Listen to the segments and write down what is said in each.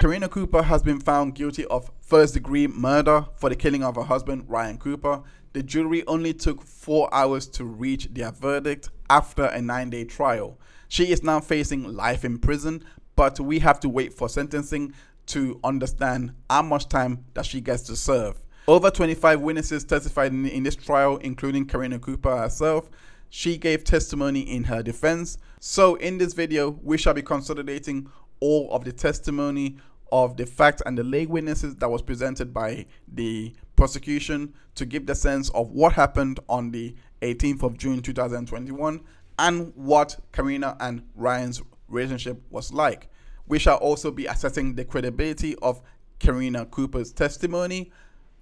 Karina Cooper has been found guilty of first-degree murder for the killing of her husband, Ryan Cooper. The jury only took 4 hours to reach their verdict after a 9-day trial. She is now facing life in prison, but we have to wait for sentencing to understand how much time that she gets to serve. Over 25 witnesses testified in this trial, including Karina Cooper herself. She gave testimony in her defense. So in this video, we shall be consolidating all of the testimony of the facts and the lay witnesses that was presented by the prosecution to give the sense of what happened on the 18th of June 2021 and what Karina and Ryan's relationship was like. We shall also be assessing the credibility of Karina Cooper's testimony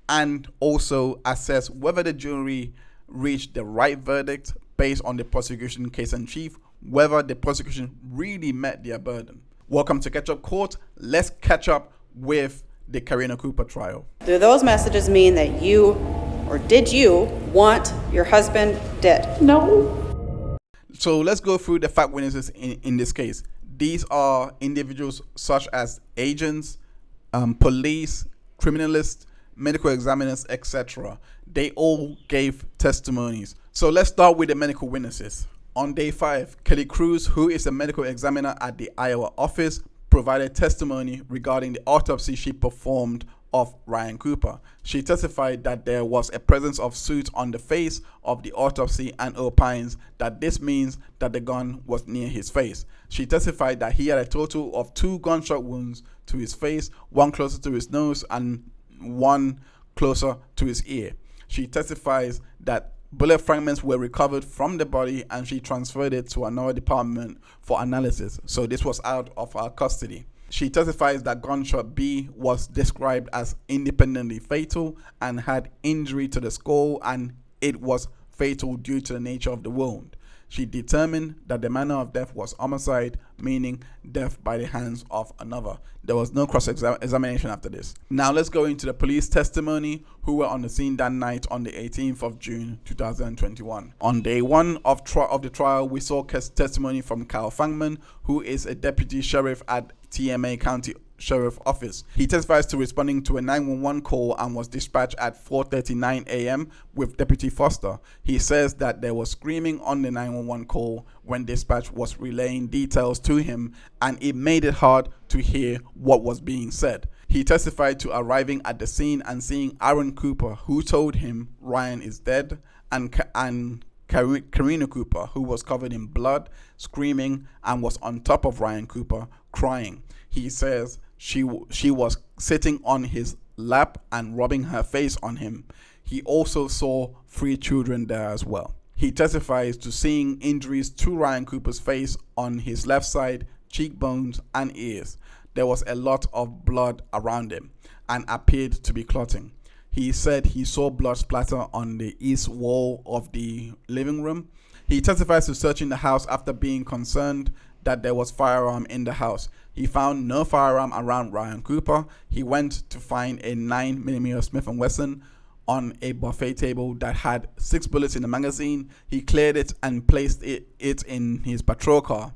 and also assess whether the jury reached the right verdict based on the prosecution case in chief, whether the prosecution really met their burden. Welcome to Catch Up Court. Let's catch up with the Karina Cooper trial. Do those messages mean that you, or did you, want your husband dead? No. So let's go through the fact witnesses in this case. These are individuals such as agents, police, criminalists, medical examiners, etc. They all gave testimonies. So let's start with the medical witnesses. On day 5, Kelly Cruz, who is a medical examiner at the Iowa office, provided testimony regarding the autopsy she performed of Ryan Cooper. She testified that there was a presence of soot on the face of the autopsy and opines that this means that the gun was near his face. She testified that he had a total of 2 gunshot wounds to his face, one closer to his nose and one closer to his ear. She testifies that bullet fragments were recovered from the body and she transferred it to another department for analysis. So this was out of her custody. She testifies that gunshot B was described as independently fatal and had injury to the skull, and it was fatal due to the nature of the wound. She determined that the manner of death was homicide, meaning death by the hands of another. There was no cross-examination after this. Now let's go into the police testimony who were on the scene that night on the 18th of June 2021. On day 1 of the trial, we saw testimony from Kyle Fangman, who is a deputy sheriff at TMA County Sheriff Office. He testifies to responding to a 911 call and was dispatched at 4:39 a.m. with Deputy Foster. He says that there was screaming on the 911 call when dispatch was relaying details to him, and it made it hard to hear what was being said. He testified to arriving at the scene and seeing Aaron Cooper, who told him Ryan is dead, and Karina Cooper, who was covered in blood, screaming, and was on top of Ryan Cooper, crying. He says she was sitting on his lap and rubbing her face on him. He also saw 3 children there as well. He testifies to seeing injuries to Ryan Cooper's face on his left side, cheekbones and ears. There was a lot of blood around him and appeared to be clotting. He said he saw blood splatter on the east wall of the living room. He testifies to searching the house after being concerned that there was firearm in the house. He found no firearm around Ryan Cooper. He went to find a 9mm Smith & Wesson on a buffet table that had 6 bullets in the magazine. He cleared it and placed it in his patrol car.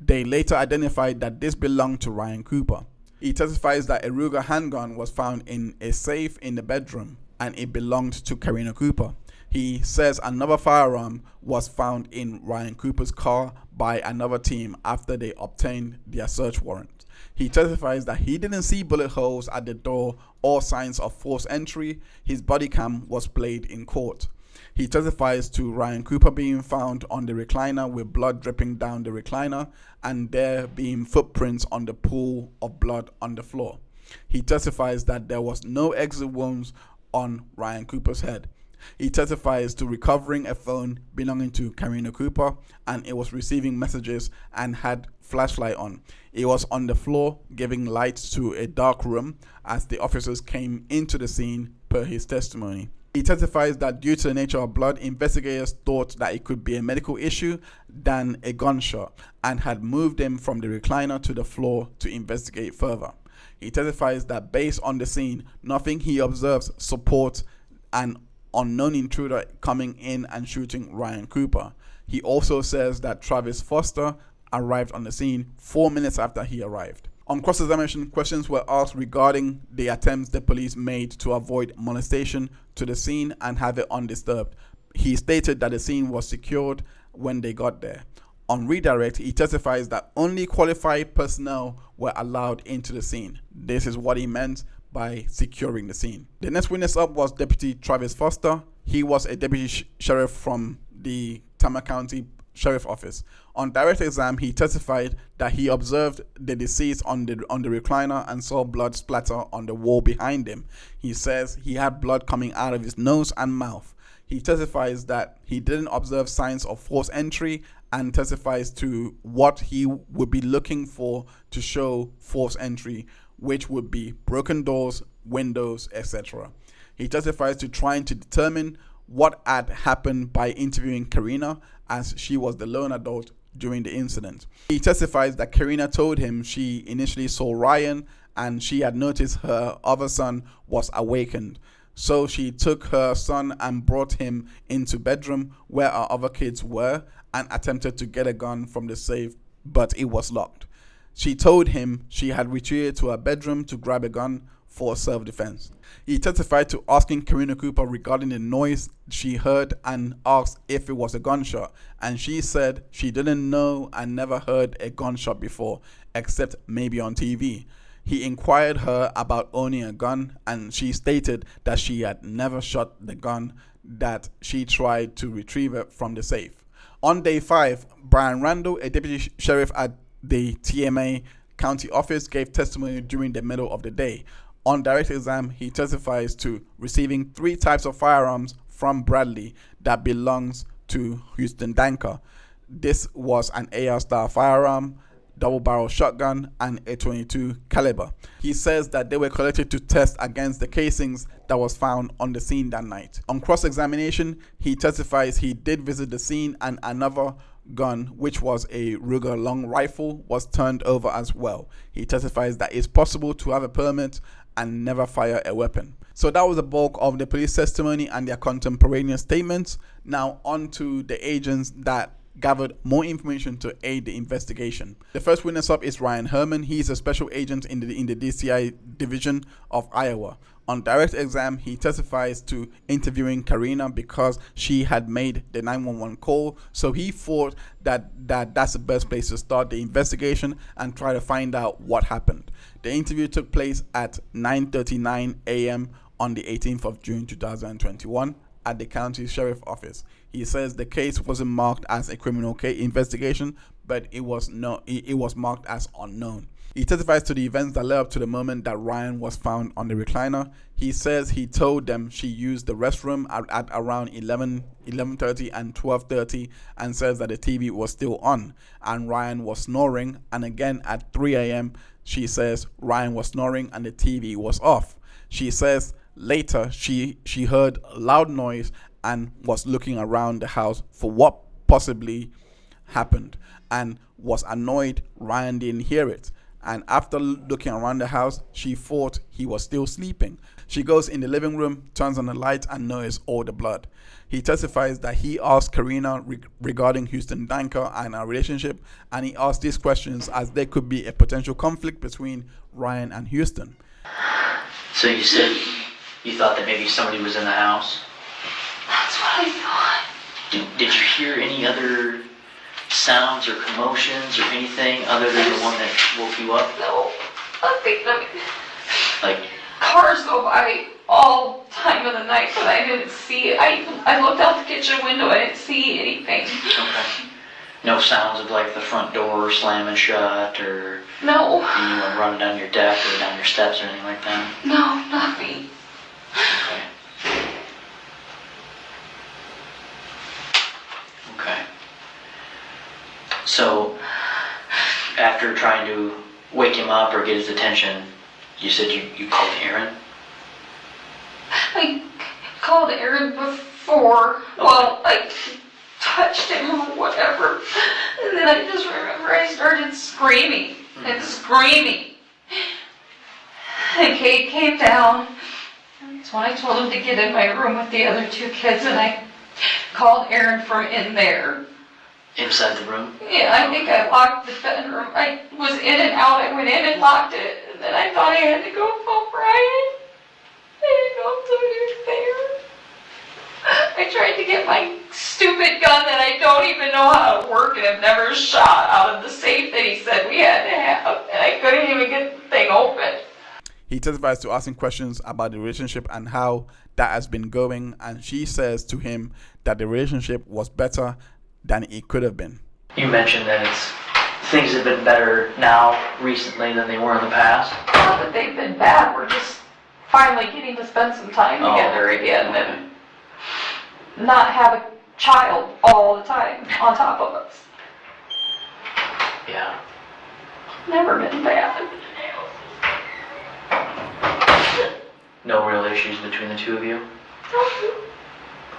They later identified that this belonged to Ryan Cooper. He testifies that a Ruger handgun was found in a safe in the bedroom and it belonged to Karina Cooper. He says another firearm was found in Ryan Cooper's car by another team after they obtained their search warrant. He testifies that he didn't see bullet holes at the door or signs of forced entry. His body cam was played in court. He testifies to Ryan Cooper being found on the recliner with blood dripping down the recliner and there being footprints on the pool of blood on the floor. He testifies that there was no exit wounds on Ryan Cooper's head. He testifies to recovering a phone belonging to Karina Cooper, and it was receiving messages and had flashlight on. It was on the floor giving light to a dark room as the officers came into the scene per his testimony. He testifies that due to the nature of blood, investigators thought that it could be a medical issue than a gunshot and had moved him from the recliner to the floor to investigate further. He testifies that based on the scene, nothing he observes supports an unknown intruder coming in and shooting Ryan Cooper. He also says that Travis Foster arrived on the scene 4 minutes after he arrived. On cross-examination, questions were asked regarding the attempts the police made to avoid molestation to the scene and have it undisturbed. He stated that the scene was secured when they got there. On redirect, he testifies that only qualified personnel were allowed into the scene. This is what he meant by securing the scene. The next witness up was Deputy Travis Foster. He was a deputy sheriff from the Tama County Sheriff Office. On direct exam, he testified that he observed the deceased on the recliner and saw blood splatter on the wall behind him. He says he had blood coming out of his nose and mouth. He testifies that he didn't observe signs of forced entry and testifies to what he would be looking for to show forced entry, which would be broken doors, windows, etc. He testifies to trying to determine what had happened by interviewing Karina, as she was the lone adult during the incident. He testifies that Karina told him she initially saw Ryan and she had noticed her other son was awakened. So she took her son and brought him into bedroom where our other kids were and attempted to get a gun from the safe, but it was locked. She told him she had retreated to her bedroom to grab a gun for self-defense. He testified to asking Karina Cooper regarding the noise she heard and asked if it was a gunshot, and she said she didn't know and never heard a gunshot before, except maybe on TV. He inquired her about owning a gun, and she stated that she had never shot the gun, that she tried to retrieve it from the safe. On day 5, Brian Randall, a deputy sheriff at the TMA County Office, gave testimony during the middle of the day. On direct exam, he testifies to receiving 3 types of firearms from Bradley that belongs to Houston Danker. This was an AR-style firearm, double-barrel shotgun, and a .22 caliber. He says that they were collected to test against the casings that was found on the scene that night. On cross-examination, he testifies he did visit the scene and another gun, which was a Ruger long rifle, was turned over as well. He testifies that it's possible to have a permit and never fire a weapon. So that was the bulk of the police testimony and their contemporaneous statements. Now on to the agents that gathered more information to aid the investigation. The first witness up is Ryan Herman. He is a special agent in the DCI division of Iowa. On direct exam, he testifies to interviewing Karina because she had made the 911 call. So he thought that's the best place to start the investigation and try to find out what happened. The interview took place at 9:39 a.m. on the 18th of June 2021 at the county sheriff office. He says the case wasn't marked as a criminal case investigation, but it was marked as unknown. He testifies to the events that led up to the moment that Ryan was found on the recliner. He says he told them she used the restroom at around 11:30 and 12:30 and says that the TV was still on and Ryan was snoring, and again at 3 a.m. she says Ryan was snoring and the TV was off. She says later she heard a loud noise and was looking around the house for what possibly happened and was annoyed Ryan didn't hear it. And after looking around the house, she thought he was still sleeping. She goes in the living room, turns on the light, and notices all the blood. He testifies that he asked Karina regarding Houston Danker and our relationship, and he asked these questions as there could be a potential conflict between Ryan and Houston. So you said you thought that maybe somebody was in the house? That's what I thought. Did you hear any other sounds or commotions or anything other than the one that woke you up? No, nothing. I mean, Like cars go by all time of the night, but I didn't see it. I looked out the kitchen window. I didn't see anything. okay. No sounds of like the front door slamming shut or No, anyone running down your deck or down your steps or anything like that? no, nothing. Okay. Okay. So, after trying to wake him up or get his attention, you said you called Aaron? I called Aaron before. Well, I touched him or whatever. And then I just remember I started screaming and screaming. And Kate came down. That's when I told him to get in my room with the other 2 kids, and I called Aaron from in there. Inside the room? Yeah, I think I locked the bedroom. I was in and out. I went in and locked it, and then I thought I had to go phone Brian. I didn't know until he was there. I tried to get my stupid gun that I don't even know how to work and have never shot out of the safe that he said we had to have, and I couldn't even get the thing open. He testifies to asking questions about the relationship and how that has been going, and she says to him that the relationship was better than it could have been. You mentioned that things have been better now, recently, than they were in the past. Not that they've been bad, we're just finally getting to spend some time together again and not have a child all the time on top of us. Yeah. Never been bad. No real issues between the two of you?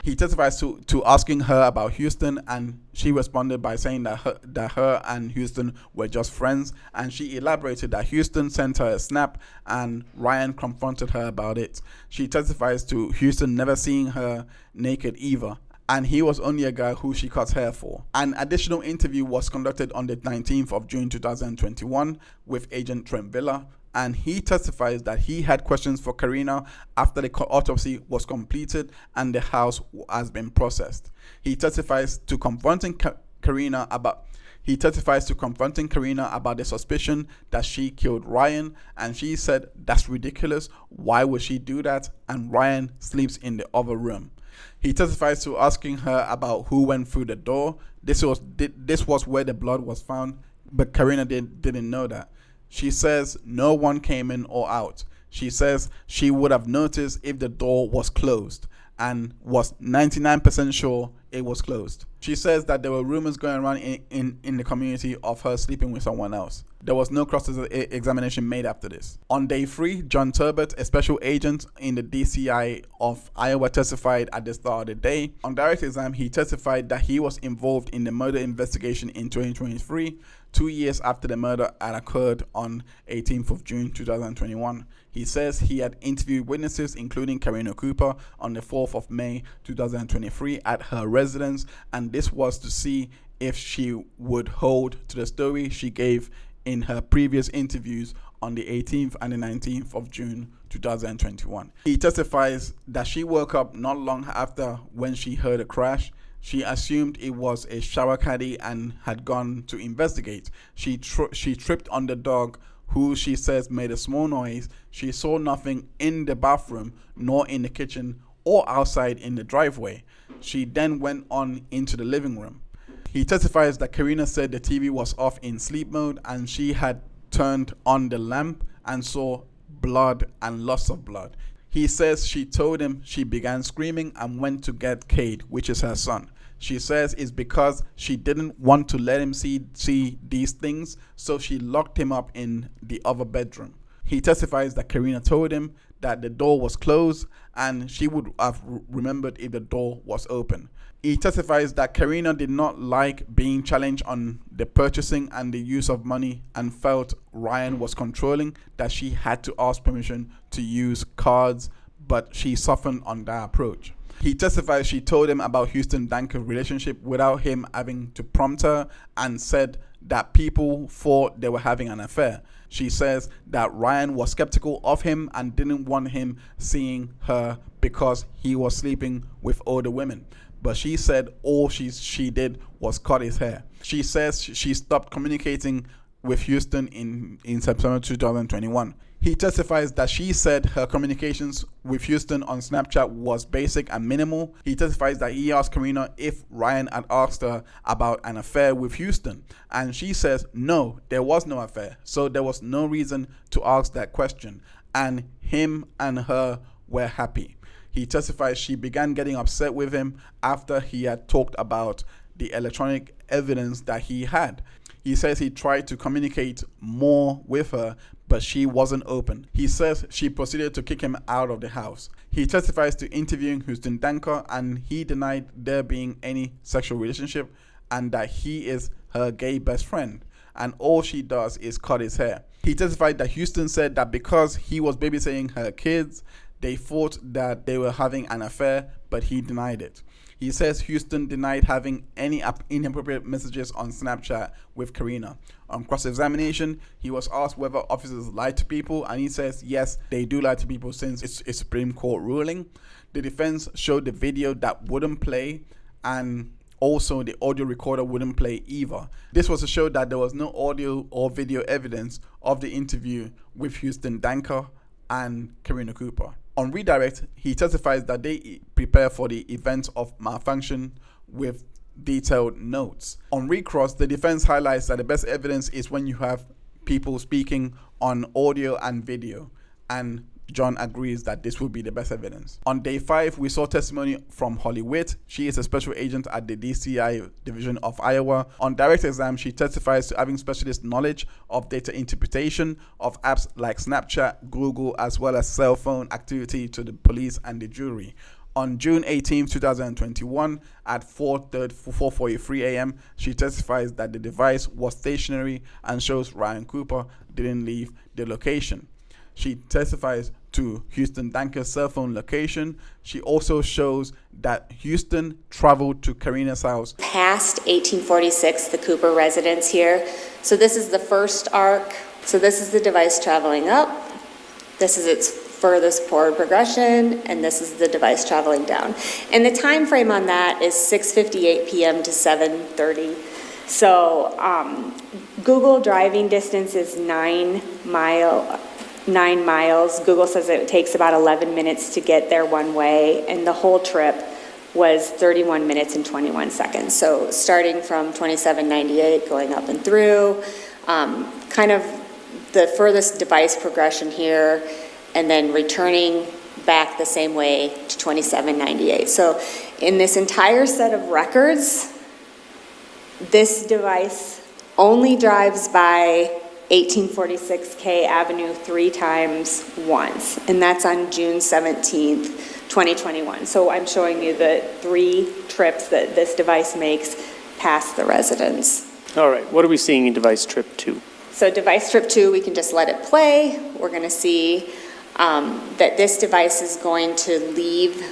He testifies to asking her about Houston, and she responded by saying that her and Houston were just friends, and she elaborated that Houston sent her a snap and Ryan confronted her about it. She testifies to Houston never seeing her naked either, and he was only a guy who she cut hair for. An additional interview was conducted on the 19th of June 2021 with Agent Trent Villa, and he testifies that he had questions for Karina after the autopsy was completed and the house has been processed. He testifies to confronting Karina about the suspicion that she killed Ryan, and she said, "That's ridiculous. Why would she do that? And Ryan sleeps in the other room." He testifies to asking her about who went through the door. This was where the blood was found, but Karina didn't know that. She says no one came in or out. She says she would have noticed if the door was closed and was 99% sure it was closed. She says that there were rumors going around in the community of her sleeping with someone else. There was no cross-examination made after this. On day 3, John Turbot, a special agent in the DCI of Iowa, testified at the start of the day. On direct exam, he testified that he was involved in the murder investigation in 2023, 2 years after the murder had occurred on 18th of June 2021. He says he had interviewed witnesses, including Karina Cooper, on the 4th of May 2023 at her residence, and this was to see if she would hold to the story she gave in her previous interviews on the 18th and the 19th of June 2021. He testifies that she woke up not long after when she heard a crash. She assumed it was a shower caddy and had gone to investigate. She tripped on the dog, who she says made a small noise. She saw nothing in the bathroom, nor in the kitchen or outside in the driveway. She then went on into the living room. He testifies that Karina said the TV was off in sleep mode and she had turned on the lamp and saw blood and lots of blood. He says she told him she began screaming and went to get Cade, which is her son. She says it's because she didn't want to let him see these things, so she locked him up in the other bedroom. He testifies that Karina told him that the door was closed and she would have remembered if the door was open. He testifies that Karina did not like being challenged on the purchasing and the use of money and felt Ryan was controlling, that she had to ask permission to use cards, but she softened on that approach. He testifies she told him about Houston Danker's relationship without him having to prompt her, and said that people thought they were having an affair. She says that Ryan was skeptical of him and didn't want him seeing her because he was sleeping with older women. But she said all she did was cut his hair. She says she stopped communicating with Houston in September 2021. He testifies that she said her communications with Houston on Snapchat was basic and minimal. He testifies that he asked Karina if Ryan had asked her about an affair with Houston, and she says no, there was no affair, so there was no reason to ask that question, and him and her were happy. He testifies she began getting upset with him after he had talked about the electronic evidence that he had. He says he tried to communicate more with her, but she wasn't open. He says she proceeded to kick him out of the house. He testifies to interviewing Houston Danker, and he denied there being any sexual relationship and that he is her gay best friend, and all she does is cut his hair. He testified that Houston said that because he was babysitting her kids, they thought that they were having an affair, but he denied it. He says Houston denied having any inappropriate messages on Snapchat with Karina. On cross-examination, he was asked whether officers lied to people, and he says yes, they do lie to people since it's a Supreme Court ruling. The defense showed the video that wouldn't play, and also the audio recorder wouldn't play either. This was to show that there was no audio or video evidence of the interview with Houston Danker and Karina Cooper. On redirect, he testifies that they prepare for the event of malfunction with detailed notes. On recross, the defense highlights that the best evidence is when you have people speaking on audio and video, and John agrees that this would be the best evidence. On day 5, we saw testimony from Holly Witt. She is a special agent at the DCI division of Iowa. On direct exam, she testifies to having specialist knowledge of data interpretation of apps like Snapchat, Google, as well as cell phone activity to the police and the jury. On June 18, 2021, at 4:43 a.m., she testifies that the device was stationary and shows Ryan Cooper didn't leave the location. She testifies to Houston Danker's cell phone location. She also shows that Houston traveled to Karina's house past 1846, the Cooper residence here. So this is the first arc. So this is the device traveling up. This is its furthest forward progression, and this is the device traveling down. And the time frame on that is 6:58 p.m. to 7:30. So Google driving distance is 9 miles. Google says it takes about 11 minutes to get there one way, and the whole trip was 31 minutes and 21 seconds. So starting from 2798, going up and through, kind of the furthest device progression here, and then returning back the same way to 2798. So in this entire set of records, this device only drives by 1846 K Avenue 3 times once, and that's on June 17th, 2021. So I'm showing you the 3 trips that this device makes past the residence. All right, what are we seeing in device trip 2? So device trip 2, we can just let it play. We're going to see that this device is going to leave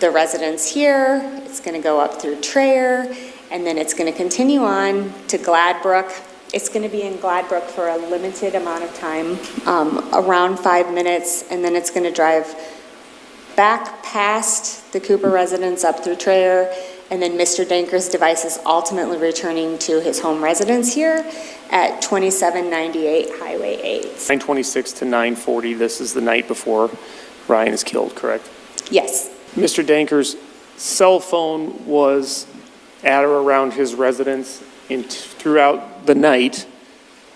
the residence here. It's going to go up through Traer, and then it's going to continue on to Gladbrook. It's going to be in Gladbrook for a limited amount of time, around 5 minutes, and then it's going to drive back past the Cooper residence up through Traer, and then Mr. Danker's device is ultimately returning to his home residence here at 2798 Highway 8. 9:26 to 9:40, this is the night before Ryan is killed, correct? Yes. Mr. Danker's cell phone was at or around his residence throughout the night,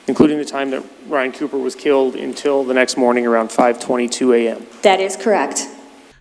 including the time that Ryan Cooper was killed, until the next morning around 5:22 a.m. That is correct.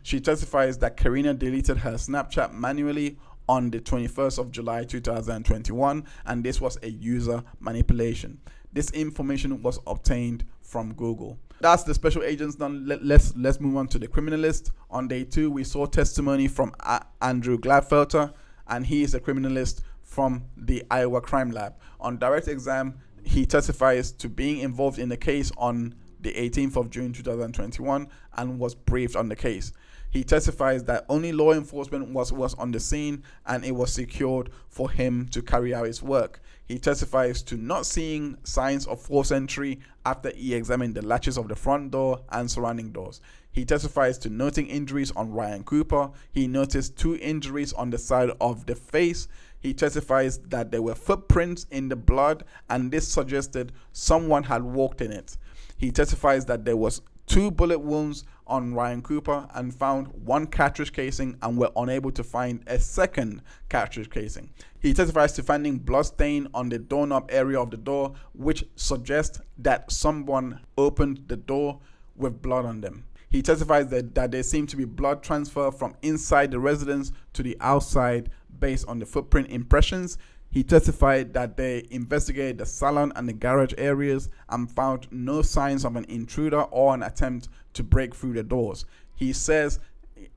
She testifies that Karina deleted her Snapchat manually on the 21st of July 2021, and this was a user manipulation. This information was obtained from Google. That's the special agents done. Let's move on to the criminalist. On day 2, we saw testimony from Andrew Gladfelter, and he is a criminalist from the Iowa Crime Lab. On direct exam, he testifies to being involved in the case on the 18th of June 2021 and was briefed on the case. He testifies that only law enforcement was on the scene, and it was secured for him to carry out his work. He testifies to not seeing signs of forced entry after he examined the latches of the front door and surrounding doors. He testifies to noting injuries on Ryan Cooper. He noticed 2 injuries on the side of the face. He testifies that there were footprints in the blood, and this suggested someone had walked in it. He testifies that there was 2 bullet wounds on Ryan Cooper and found 1 cartridge casing, and were unable to find a second cartridge casing. He testifies to finding blood stain on the doorknob area of the door, which suggests that someone opened the door with blood on them. He testifies that there seemed to be blood transfer from inside the residence to the outside based on the footprint impressions. He testified that they investigated the salon and the garage areas and found no signs of an intruder or an attempt to break through the doors. He says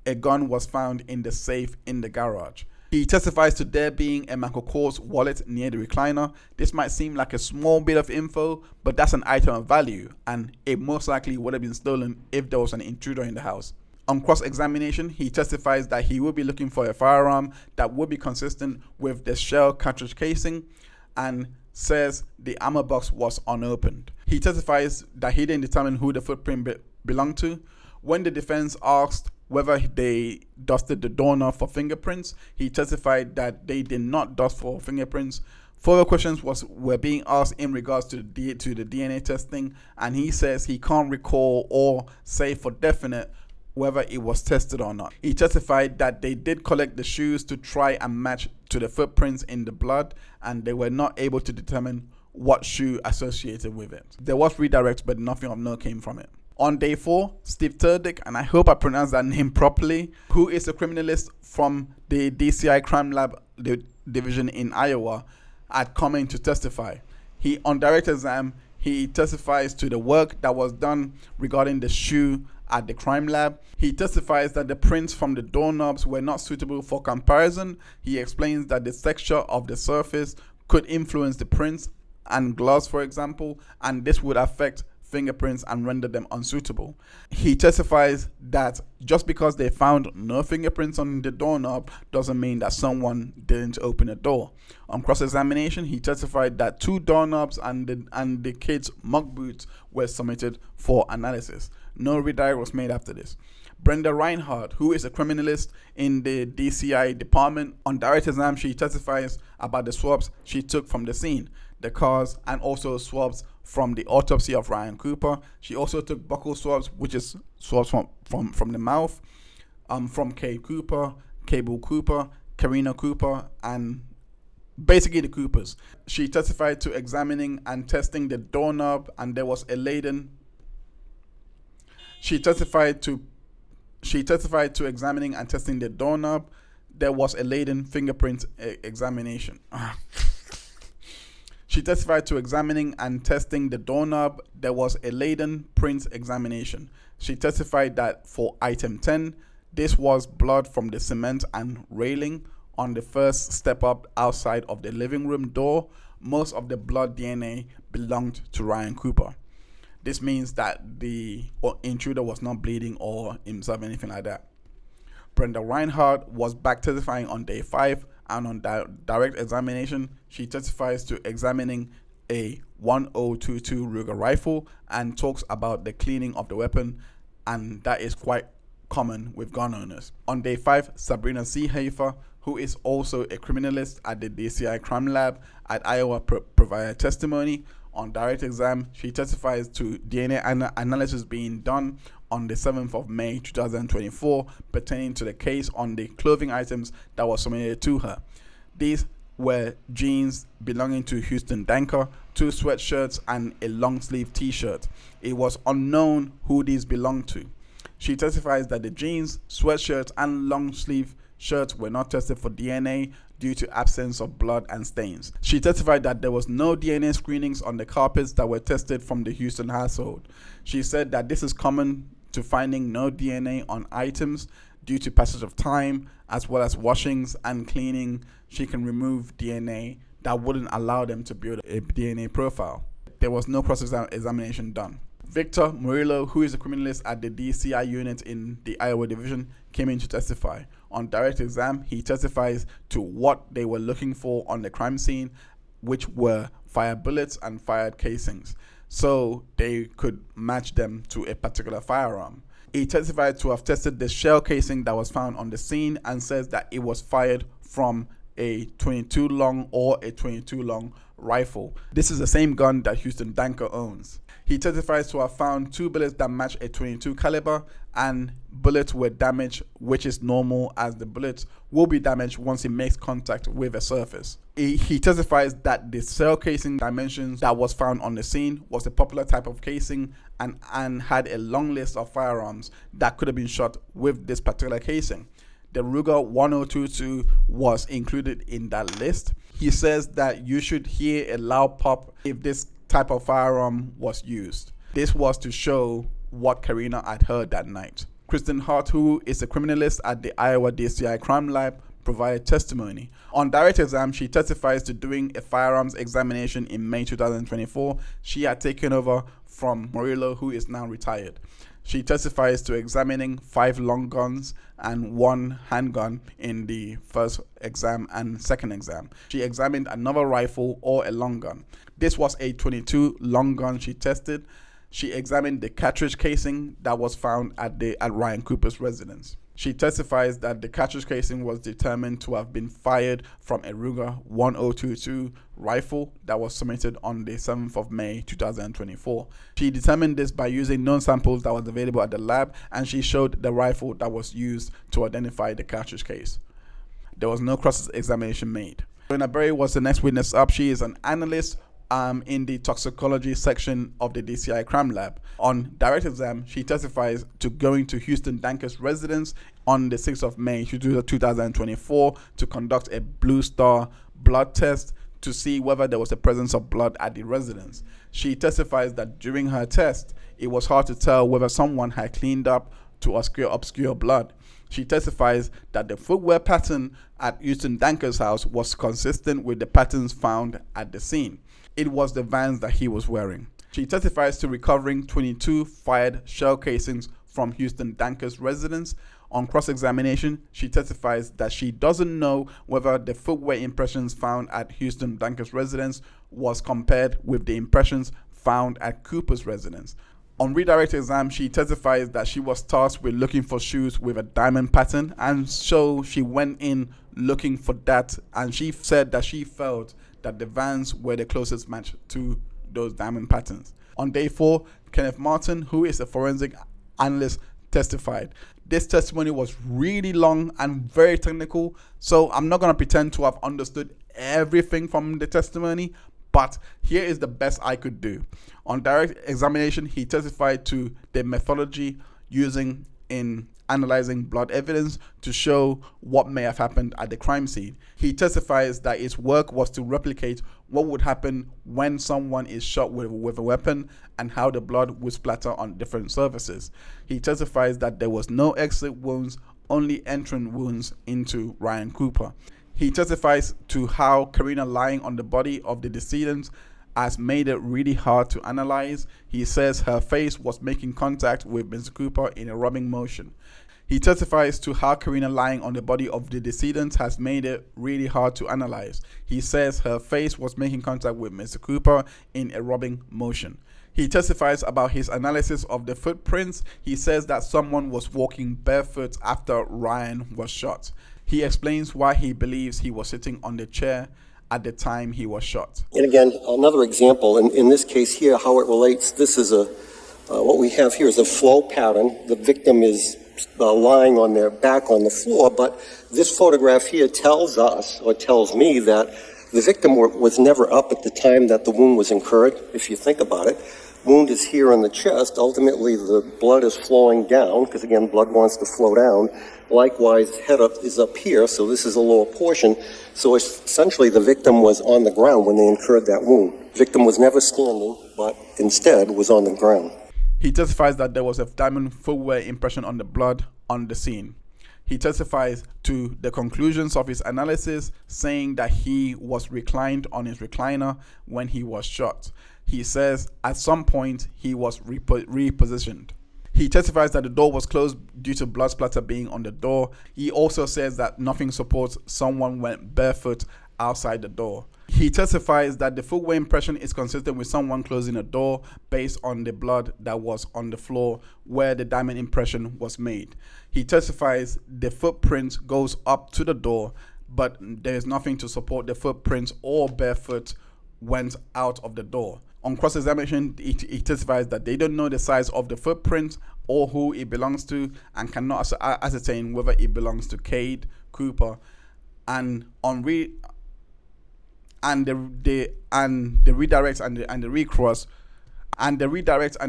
a gun was found in the safe in the garage. He testifies to there being a Michael Kors wallet near the recliner. This might seem like a small bit of info, but that's an item of value, and it most likely would have been stolen if there was an intruder in the house. On cross-examination, he testifies that he will be looking for a firearm that would be consistent with the shell cartridge casing, and says the ammo box was unopened. He testifies that he didn't determine who the footprint belonged to. When the defense asked whether they dusted the doorknob for fingerprints, he testified that they did not dust for fingerprints. Further questions were being asked in regards to the DNA testing, and he says he can't recall or say for definite whether it was tested or not. He testified that they did collect the shoes to try and match to the footprints in the blood, and they were not able to determine what shoe associated with it. There was redirect, but nothing of note came from it. On day 4, Steve Turdick, and I hope I pronounced that name properly, who is a criminalist from the DCI Crime Lab division in Iowa, had come in to testify. On direct exam, he testifies to the work that was done regarding the shoe at the crime lab. He testifies that the prints from the doorknobs were not suitable for comparison. He explains that the texture of the surface could influence the prints and gloss, for example, and this would affect fingerprints and render them unsuitable. He testifies that just because they found no fingerprints on the doorknob doesn't mean that someone didn't open a door. On cross-examination, he testified that 2 doorknobs and the kid's muck boots were submitted for analysis. No redirect was made after this. Brenda Reinhardt, who is a criminalist in the DCI department, on direct exam, she testifies about the swabs she took from the scene, the cars, and also swabs from the autopsy of Ryan Cooper. She also took buccal swabs, which is swabs from the mouth, from Cable Cooper, Karina Cooper, and basically the Coopers. She testified to examining and testing the doorknob, and there was a laden. She testified to examining and testing the doorknob. There was a laden fingerprint examination. She testified to examining and testing the doorknob. There was a laden print examination. She testified that for item 10, this was blood from the cement and railing on the first step up outside of the living room door. Most of the blood DNA belonged to Ryan Cooper. This means that the intruder was not bleeding or himself, anything like that. Brenda Reinhardt was back testifying on day 5, and on direct examination, she testifies to examining a 1022 Ruger rifle and talks about the cleaning of the weapon, and that is quite common with gun owners. On day 5, Sabrina Seehafer, who is also a criminalist at the DCI Crime Lab at Iowa, provided testimony. On direct exam, she testifies to DNA analysis being done on the 7th of May 2024 pertaining to the case on the clothing items that was submitted to her. These were jeans belonging to Houston Danker, 2 sweatshirts, and a long sleeve t-shirt. It was unknown who these belonged to. She testifies that the jeans, sweatshirts, and long sleeve shirts were not tested for DNA due to absence of blood and stains. She testified that there was no DNA screenings on the carpets that were tested from the Houston household. She said that this is common to finding no DNA on items due to passage of time, as well as washings and cleaning. She can remove DNA that wouldn't allow them to build a DNA profile. There was no cross-examination done. Victor Murillo, who is a criminalist at the DCI unit in the Iowa division, came in to testify. On direct exam, he testifies to what they were looking for on the crime scene, which were fired bullets and fired casings, so they could match them to a particular firearm. He testified to have tested the shell casing that was found on the scene and says that it was fired from a 22 long or a 22 long rifle. This is the same gun that Houston Danker owns. He testifies to have found 2 bullets that match a 22 caliber, and bullets were damaged, which is normal as the bullets will be damaged once it makes contact with a surface. He testifies that the shell casing dimensions that was found on the scene was a popular type of casing and had a long list of firearms that could have been shot with this particular casing. The Ruger 1022 was included in that list. He says that you should hear a loud pop if this type of firearm was used. This was to show what Karina had heard that night. Kristen Hart, who is a criminalist at the Iowa DCI Crime Lab, provided testimony. On direct exam, she testifies to doing a firearms examination in May 2024. She had taken over from Murillo, who is now retired. She testifies to examining 5 long guns and 1 handgun in the first exam and second exam. She examined another rifle or a long gun. This was a .22 long gun she tested. She examined the cartridge casing that was found at Ryan Cooper's residence. She testifies that the cartridge casing was determined to have been fired from a Ruger 1022 rifle that was submitted on the 7th of May 2024. She determined this by using known samples that was available at the lab, and she showed the rifle that was used to identify the cartridge case. There was no cross-examination made. Karina Berry was the next witness up. She is an analyst in the toxicology section of the DCI crime lab. On direct exam, she testifies to going to Houston Danker's residence on the 6th of May 2024 to conduct a Blue Star blood test to see whether there was a presence of blood at the residence. She testifies that during her test, it was hard to tell whether someone had cleaned up to obscure blood. She testifies that the footwear pattern at Houston Danker's house was consistent with the patterns found at the scene. It was the Vans that he was wearing. She testifies to recovering 22 fired shell casings from Houston Danker's residence. On cross-examination, she testifies that she doesn't know whether the footwear impressions found at Houston Danker's residence was compared with the impressions found at Cooper's residence. On redirect exam, she testifies that she was tasked with looking for shoes with a diamond pattern, and so she went in looking for that, and she said that she felt that the Vans were the closest match to those diamond patterns. On day 4, Kenneth Martin, who is a forensic analyst, testified. This testimony was really long and very technical, so I'm not going to pretend to have understood everything from the testimony, but here is the best I could do. On direct examination, he testified to the methodology using in analyzing blood evidence to show what may have happened at the crime scene. He testifies that his work was to replicate what would happen when someone is shot with a weapon and how the blood would splatter on different surfaces. He testifies that there was no exit wounds, only entrance wounds into Ryan Cooper. He testifies to how Karina lying on the body of the decedent has made it really hard to analyze. He says her face was making contact with Mr. Cooper in a rubbing motion. He testifies to how Karina lying on the body of the decedent has made it really hard to analyze. He says her face was making contact with Mr. Cooper in a rubbing motion. He testifies about his analysis of the footprints. He says that someone was walking barefoot after Ryan was shot. He explains why he believes he was sitting on the chair at the time he was shot. And again, another example, in this case here, how it relates, this is what we have here is a flow pattern. The victim is lying on their back on the floor, but this photograph here tells us, or tells me, that the victim was never up at the time that the wound was incurred, if you think about it. Wound is here on the chest. Ultimately, the blood is flowing down, because again, blood wants to flow down. Likewise, head up is up here, so this is a lower portion. So essentially, the victim was on the ground when they incurred that wound. Victim was never standing, but instead was on the ground. He testifies that there was a diamond footwear impression on the blood on the scene. He testifies to the conclusions of his analysis, saying that he was reclined on his recliner when he was shot. He says at some point he was repositioned. He testifies that the door was closed due to blood splatter being on the door. He also says that nothing supports someone went barefoot outside the door. He testifies that the footwear impression is consistent with someone closing a door based on the blood that was on the floor where the diamond impression was made. He testifies the footprint goes up to the door, but there is nothing to support the footprint or barefoot went out of the door. On cross-examination, he testifies that they don't know the size of the footprint or who it belongs to and cannot ascertain whether it belongs to Cade Cooper. And the redirect and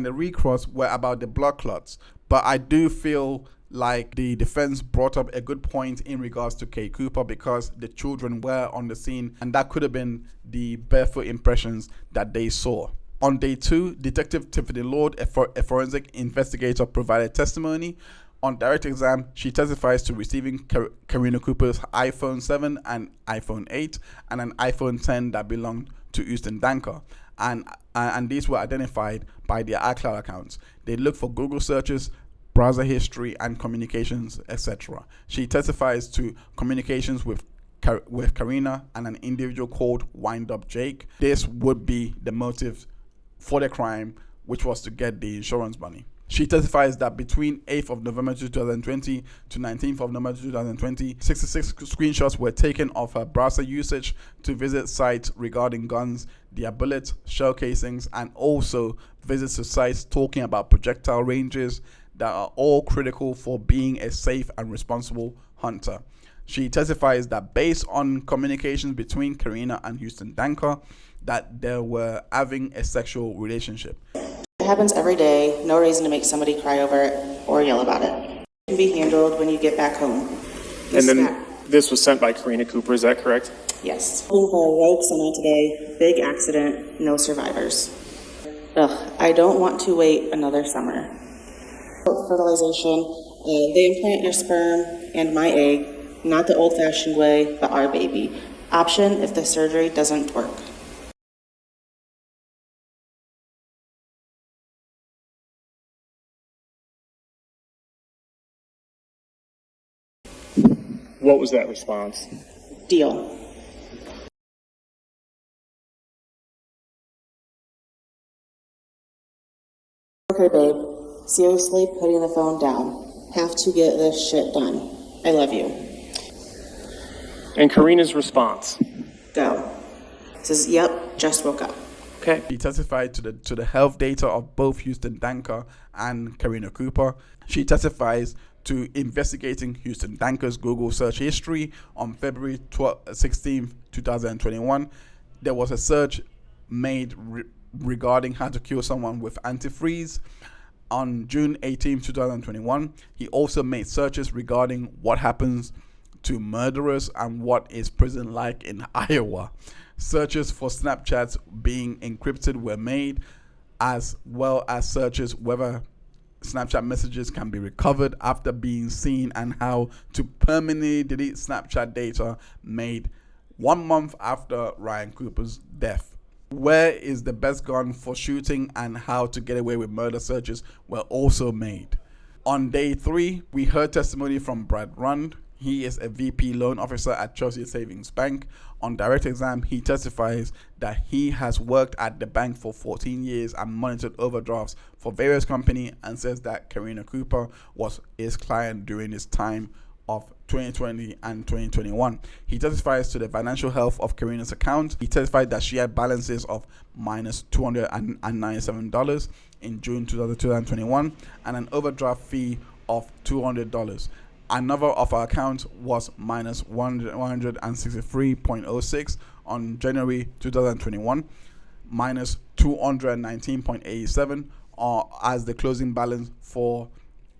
the recross were about the blood clots. But I do feel like the defense brought up a good point in regards to Cade Cooper, because the children were on the scene and that could have been the barefoot impressions that they saw. On day 2, Detective Tiffany Lord, a forensic investigator, provided testimony. On direct exam, she testifies to receiving Karina Cooper's iPhone 7 and iPhone 8 and an iPhone 10 that belonged to Houston Danker. And these were identified by their iCloud accounts. They looked for Google searches, browser history, and communications, etc. She testifies to communications with Karina and an individual called Wind Up Jake. This would be the motive for the crime, which was to get the insurance money. She testifies that between 8th of November 2020 to 19th of November 2020, 66 screenshots were taken of her browser usage to visit sites regarding guns, their bullets, shell casings, and also visits to sites talking about projectile ranges that are all critical for being a safe and responsible hunter. She testifies that based on communications between Karina and Houston Danker, that they were having a sexual relationship. It happens every day. No reason to make somebody cry over it or yell about it. It can be handled when you get back home. And then this was sent by Karina Cooper, is that correct? Yes. For a rogue summer today, big accident, no survivors. Ugh, I don't want to wait another summer. Fertilization, they implant your sperm and my egg, not the old-fashioned way, but our baby. Option if the surgery doesn't work. What was that response? Deal. Okay, babe. Seriously, putting the phone down. Have to get this shit done. I love you. And Karina's response? Go. Says, yep, just woke up. Okay. She testified to the health data of both Houston Danker and Karina Cooper. She testifies to investigating Houston Danker's Google search history. On February 16, 2021, there was a search made regarding how to kill someone with antifreeze. On June 18, 2021, he also made searches regarding what happens to murderers and what is prison like in Iowa. Searches for Snapchats being encrypted were made, as well as searches whether Snapchat messages can be recovered after being seen and how to permanently delete Snapchat data made 1 month after Ryan Cooper's death. Where is the best gun for shooting and how to get away with murder searches were also made. On day 3, we heard testimony from Brad Rund. He is a VP loan officer at Chelsea Savings Bank. On direct exam, he testifies that he has worked at the bank for 14 years and monitored overdrafts for various companies, and says that Karina Cooper was his client during his time of 2020 and 2021. He testifies to the financial health of Karina's account. He testified that she had balances of minus $297 in June 2021 and an overdraft fee of $200. Another of our accounts was minus 163.06 on January 2021, minus 219.87 as the closing balance for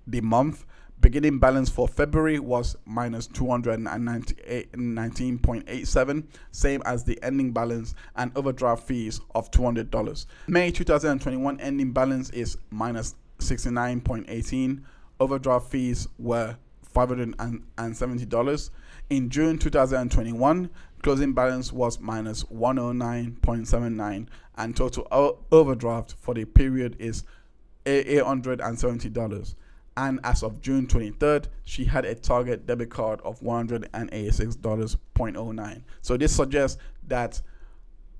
the month. Beginning balance for February was minus 219.87, same as the ending balance, and overdraft fees of $200. May 2021 ending balance is minus 69.18. Overdraft fees were $570. In June 2021, closing balance was minus 109.79, and total overdraft for the period is $870. And as of June 23rd, she had a target debit card of $186.09. So this suggests that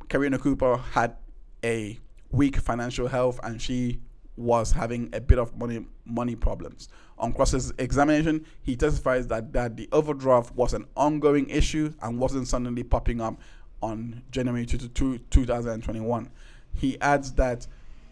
Karina Cooper had a weak financial health and she was having a bit of money problems. On cross-examination, he testifies that the overdraft was an ongoing issue and wasn't suddenly popping up on January 2021. He adds that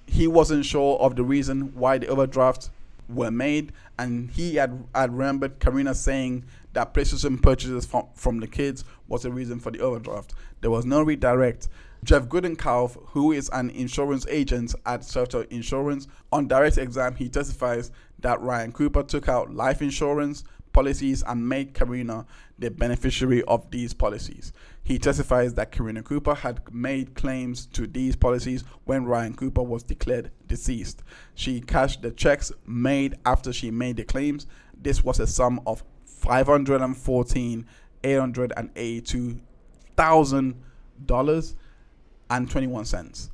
he wasn't sure of the reason why the overdraft were made, and he had remembered Karina saying that PlayStation purchases from the kids was the reason for the overdraft. There was no redirect. Jeff Goodenkauf, who is an insurance agent at Shelter Insurance, on direct exam, he testifies that Ryan Cooper took out life insurance, policies and made Karina the beneficiary of these policies. He testifies that Karina Cooper had made claims to these policies when Ryan Cooper was declared deceased. She cashed the checks made after she made the claims. This was a sum of $514,882,000.21.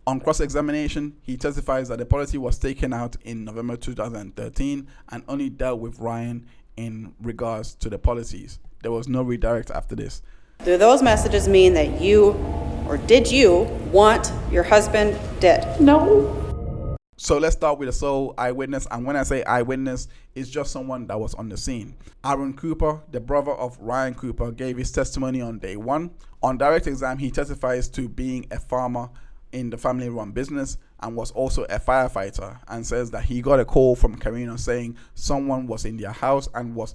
On cross-examination, he testifies that the policy was taken out in November 2013 and only dealt with Ryan in regards to the policies. There was no redirect after this. Do those messages mean that you, or did you, want your husband dead? No. So let's start with the sole eyewitness, and when I say eyewitness, it's just someone that was on the scene. Aaron Cooper, the brother of Ryan Cooper, gave his testimony on day one. On direct exam, he testifies to being a farmer in the family-run business and was also a firefighter, and says that he got a call from Karina saying someone was in their house and was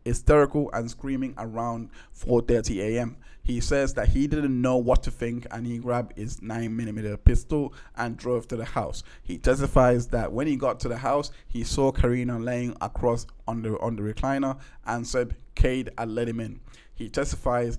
hysterical and screaming around 4:30 a.m. He says that he didn't know what to think and he grabbed his 9mm pistol and drove to the house. He testifies that when he got to the house, he saw Karina laying across on the recliner and said Cade had let him in. He testifies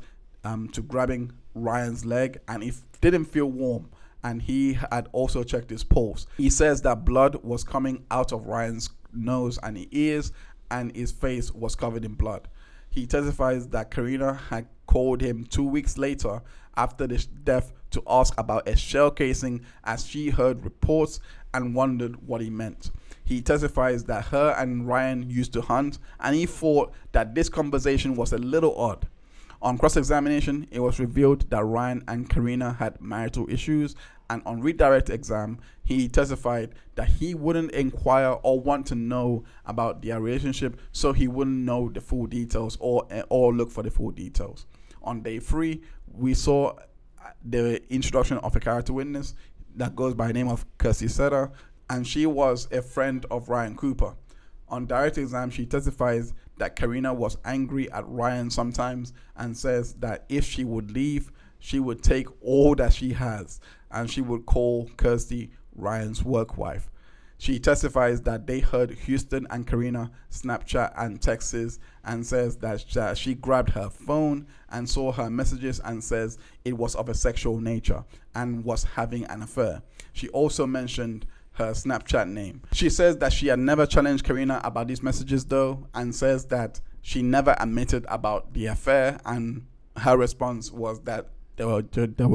to grabbing Ryan's leg and it didn't feel warm, and he had also checked his pulse. He says that blood was coming out of Ryan's nose and ears and his face was covered in blood. He testifies that Karina had called him 2 weeks later after the death to ask about a shell casing, as she heard reports and wondered what he meant. He testifies that her and Ryan used to hunt and he thought that this conversation was a little odd. On cross-examination, it was revealed that Ryan and Karina had marital issues, and on redirect exam, he testified that he wouldn't inquire or want to know about their relationship, so he wouldn't know the full details or look for the full details. On day 3, we saw the introduction of a character witness that goes by the name of Kirsty Setter, and she was a friend of Ryan Cooper. On direct exam, she testifies that Karina was angry at Ryan sometimes and says that if she would leave, she would take all that she has and she would call Kirsty Ryan's work wife. She testifies that they heard Houston and Karina Snapchat and texts and says that she grabbed her phone and saw her messages and says it was of a sexual nature and was having an affair. She also mentioned her Snapchat name. She says that she had never challenged Karina about these messages though, and says that she never admitted about the affair, and her response was that they were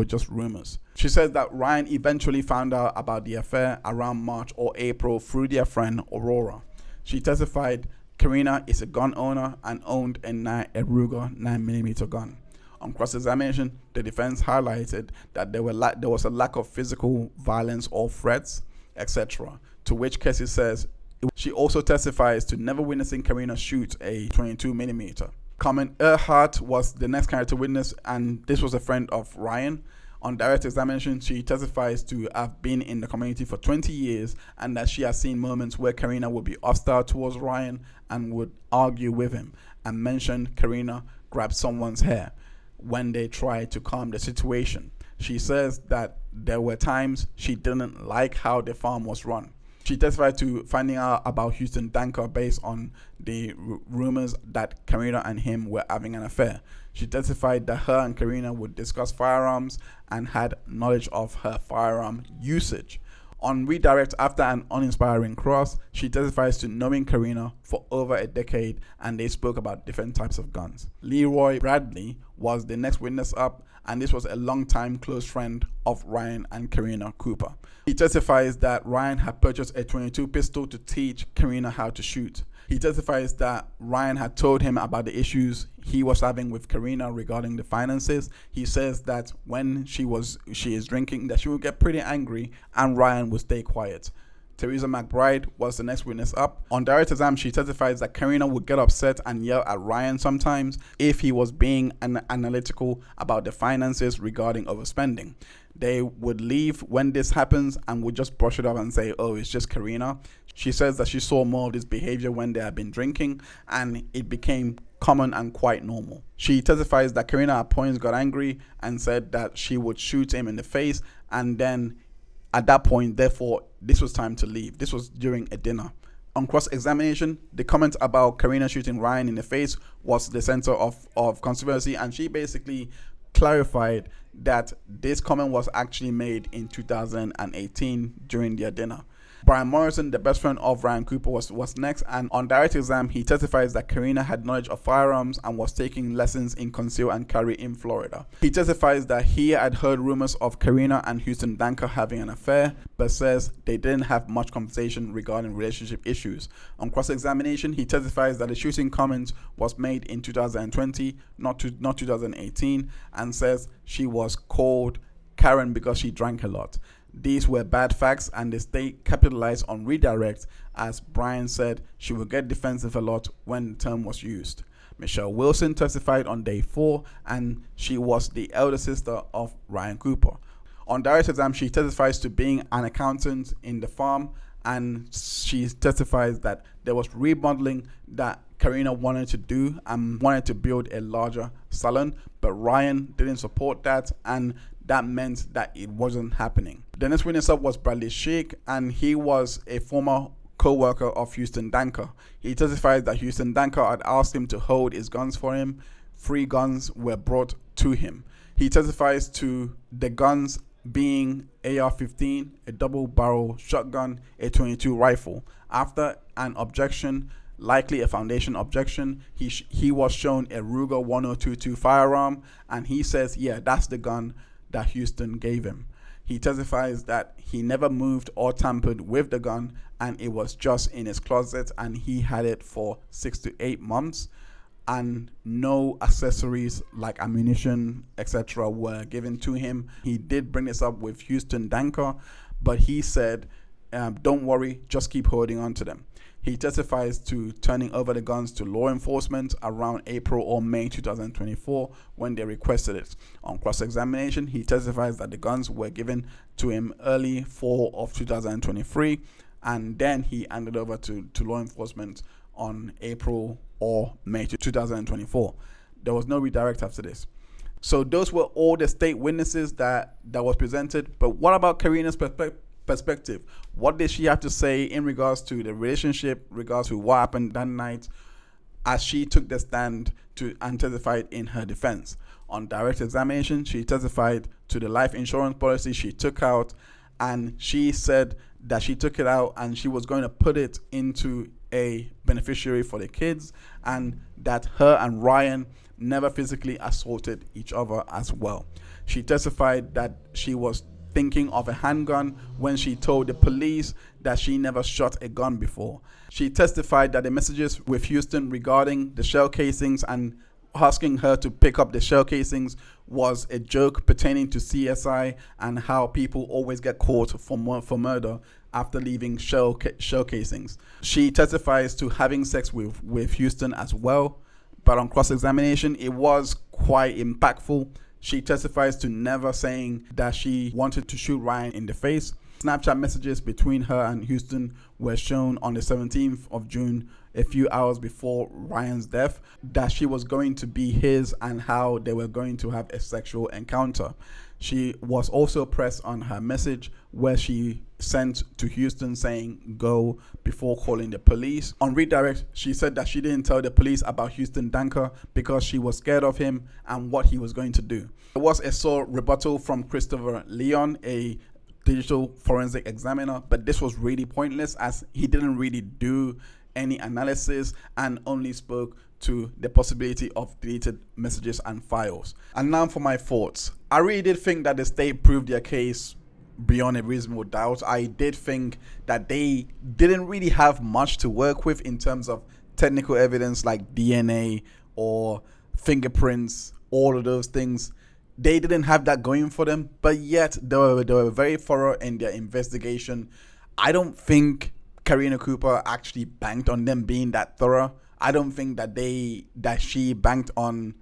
just rumors. She says that Ryan eventually found out about the affair around March or April through their friend Aurora. She testified Karina is a gun owner and owned a Ruger 9mm gun. On cross-examination, the defense highlighted that there was a lack of physical violence or threats, etc. To which Casey says she also testifies to never witnessing Karina shoot a 22mm. Carmen Earhart was the next character witness, and this was a friend of Ryan. On direct examination, she testifies to have been in the community for 20 years and that she has seen moments where Karina would be hostile towards Ryan and would argue with him, and mentioned Karina grabbed someone's hair when they tried to calm the situation. She says that there were times she didn't like how the farm was run. She testified to finding out about Houston Danker based on the rumors that Karina and him were having an affair. She testified that her and Karina would discuss firearms and had knowledge of her firearm usage. On redirect, after an uninspiring cross, she testifies to knowing Karina for over a decade and they spoke about different types of guns. Leroy Bradley was the next witness up, and this was a long-time close friend of Ryan and Karina Cooper. He testifies that Ryan had purchased a .22 pistol to teach Karina how to shoot. He testifies that Ryan had told him about the issues he was having with Karina regarding the finances. He says that when she is drinking, that she would get pretty angry and Ryan would stay quiet. Teresa McBride was the next witness up. On direct exam, she testifies that Karina would get upset and yell at Ryan sometimes if he was being analytical about the finances regarding overspending. They would leave when this happens and would just brush it off and say, oh, it's just Karina. She says that she saw more of this behavior when they had been drinking and it became common and quite normal. She testifies that Karina at points got angry and said that she would shoot him in the face, and then at that point, therefore, this was time to leave. This was during a dinner. On cross-examination, the comment about Karina shooting Ryan in the face was the center of controversy, and she basically clarified that this comment was actually made in 2018 during their dinner. Brian Morrison, the best friend of Ryan Cooper, was next, and on direct exam, he testifies that Karina had knowledge of firearms and was taking lessons in conceal and carry in Florida. He testifies that he had heard rumors of Karina and Houston Danker having an affair, but says they didn't have much conversation regarding relationship issues. On cross-examination, he testifies that the shooting comment was made in 2020, not 2018, and says she was called Karen because she drank a lot. These were bad facts, and the state capitalized on redirect, as Brian said she would get defensive a lot when the term was used. Michelle Wilson testified on day 4, and she was the elder sister of Ryan Cooper. On direct exam, she testifies to being an accountant in the farm, and she testifies that there was remodeling that Karina wanted to do and wanted to build a larger salon, but Ryan didn't support that, and that meant that it wasn't happening. The next witness up was Bradley Sheik, and he was a former co-worker of Houston Danker. He testified that Houston Danker had asked him to hold his guns for him. 3 guns were brought to him. He testifies to the guns being AR-15, a double-barrel shotgun, a .22 rifle. After an objection, likely a foundation objection, he was shown a Ruger 1022 firearm, and he says, yeah, that's the gun that Houston gave him. He testifies that he never moved or tampered with the gun, and it was just in his closet, and he had it for 6 to 8 months, and no accessories like ammunition, etc. were given to him. He did bring this up with Houston Danker, but he said, don't worry, just keep holding on to them. He testifies to turning over the guns to law enforcement around April or May 2024 when they requested it. On cross-examination, he testifies that the guns were given to him early fall of 2023, and then he handed over to law enforcement on April or May 2024. There was no redirect after this. So those were all the state witnesses that was presented. But what about Karina's perspective? What did she have to say in regards to the relationship, regards to what happened that night, as she took the stand and testified in her defense? On direct examination, she testified to the life insurance policy she took out, and she said that she took it out and she was going to put it into a beneficiary for the kids, and that her and Ryan never physically assaulted each other as well. She testified that she was thinking of a handgun when she told the police that she never shot a gun before. She testified that the messages with Houston regarding the shell casings and asking her to pick up the shell casings was a joke pertaining to CSI and how people always get caught for murder after leaving shell casings. She testifies to having sex with Houston as well, but on cross-examination, it was quite impactful. She testifies to never saying that she wanted to shoot Ryan in the face. Snapchat messages between her and Houston were shown on the 17th of June, a few hours before Ryan's death, that she was going to be his and how they were going to have a sexual encounter. She was also pressed on her message where she sent to Houston saying go before calling the police. On redirect, she said that she didn't tell the police about Houston Danker because she was scared of him and what he was going to do. There was a sore rebuttal from Christopher Leon, a digital forensic examiner, but this was really pointless as he didn't really do any analysis and only spoke to the possibility of deleted messages and files. And now for my thoughts. I really did think that the state proved their case beyond a reasonable doubt. I did think that they didn't really have much to work with in terms of technical evidence like DNA or fingerprints, all of those things. They didn't have that going for them, but yet they were very thorough in their investigation. I don't think Karina Cooper actually banked on them being that thorough. I don't think that she banked on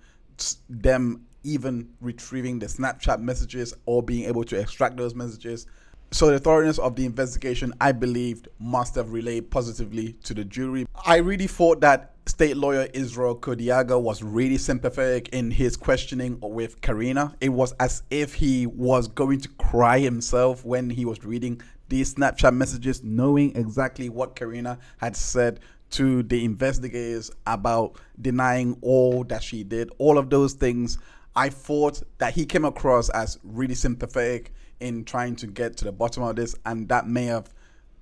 them even retrieving the Snapchat messages or being able to extract those messages. So the thoroughness of the investigation, I believed, must have relayed positively to the jury. I really thought that state lawyer Israel Kodiaga was really sympathetic in his questioning with Karina. It was as if he was going to cry himself when he was reading these Snapchat messages, knowing exactly what Karina had said to the investigators about denying all that she did, all of those things, I thought that he came across as really sympathetic in trying to get to the bottom of this, and that may have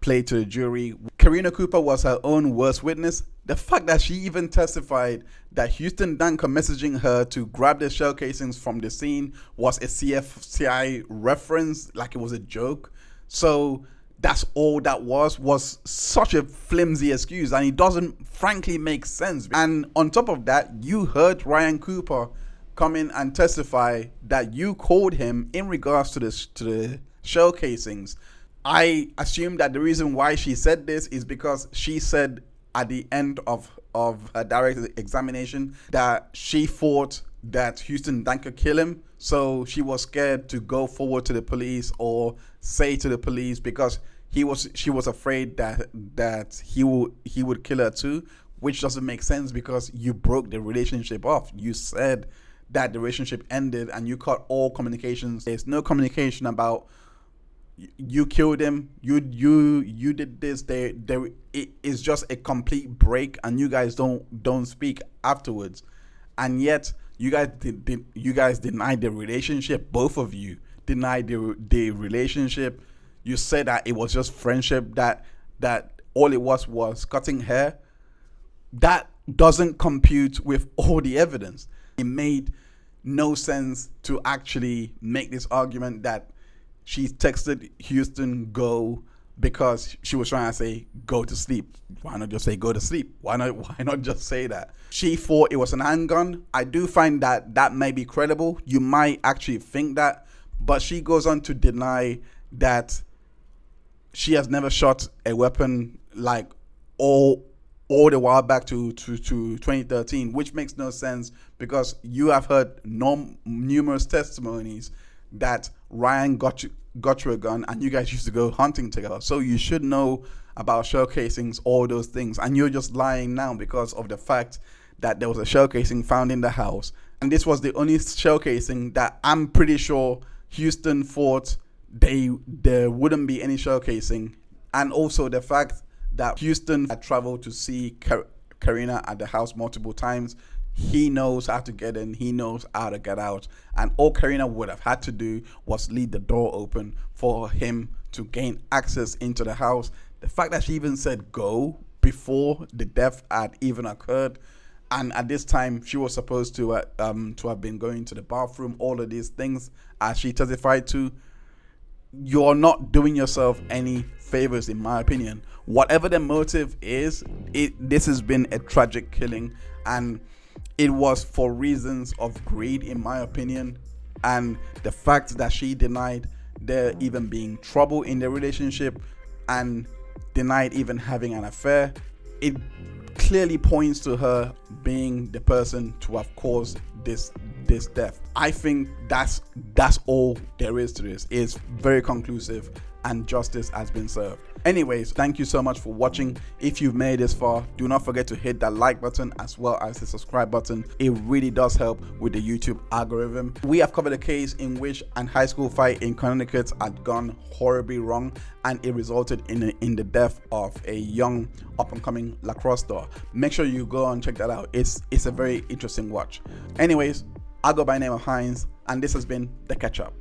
played to the jury. Karina Cooper was her own worst witness. The fact that she even testified that Houston Danker messaging her to grab the shell casings from the scene was a CFCI reference, like it was a joke. So that's all that was such a flimsy excuse, and it doesn't frankly make sense. And on top of that, you heard Ryan Cooper come in and testify that you called him in regards to the shell casings. I assume that the reason why she said this is because she said at the end of her direct examination that she thought that Houston Danker killed him, so she was scared to go forward to the police or say to the police because she was afraid that he would kill her too, which doesn't make sense because you broke the relationship off. You said that the relationship ended and you cut all communications. There's no communication about you killed him, you did this. It is just a complete break, and you guys don't speak afterwards. And yet you guys denied the relationship. Both of you denied the relationship. You said that it was just friendship, that all it was cutting hair. That doesn't compute with all the evidence. It made no sense to actually make this argument that she texted Houston go because she was trying to say go to sleep. Why not just say go to sleep? Why not just say that? She thought it was an handgun. I do find that may be credible. You might actually think that, but she goes on to deny that she has never shot a weapon like all the while back to 2013, which makes no sense because you have heard numerous testimonies that Ryan got you a gun and you guys used to go hunting together. So you should know about shell casings, all those things. And you're just lying now because of the fact that there was a shell casing found in the house. And this was the only shell casing that I'm pretty sure Houston thought there wouldn't be any shell casing. And also the fact that Houston had traveled to see Karina at the house multiple times. He knows how to get in, he knows how to get out, and all Karina would have had to do was leave the door open for him to gain access into the house. The fact that she even said go before the death had even occurred, and at this time she was supposed to have been going to the bathroom, all of these things as she testified to, you're not doing yourself any favors in my opinion. Whatever the motive is, this has been a tragic killing, and it was for reasons of greed in my opinion. And the fact that she denied there even being trouble in the relationship and denied even having an affair, it clearly points to her being the person to have caused this death. I think that's all there is to this. It's very conclusive and justice has been served. Anyways, thank you so much for watching. If you've made it this far, do not forget to hit that like button as well as the subscribe button. It really does help with the YouTube algorithm. We have covered a case in which an high school fight in Connecticut had gone horribly wrong and it resulted in the death of a young up-and-coming lacrosse star. Make sure you go and check that out. It's a very interesting watch. Anyways, I go by the name of Heinz, and this has been The Catch Up.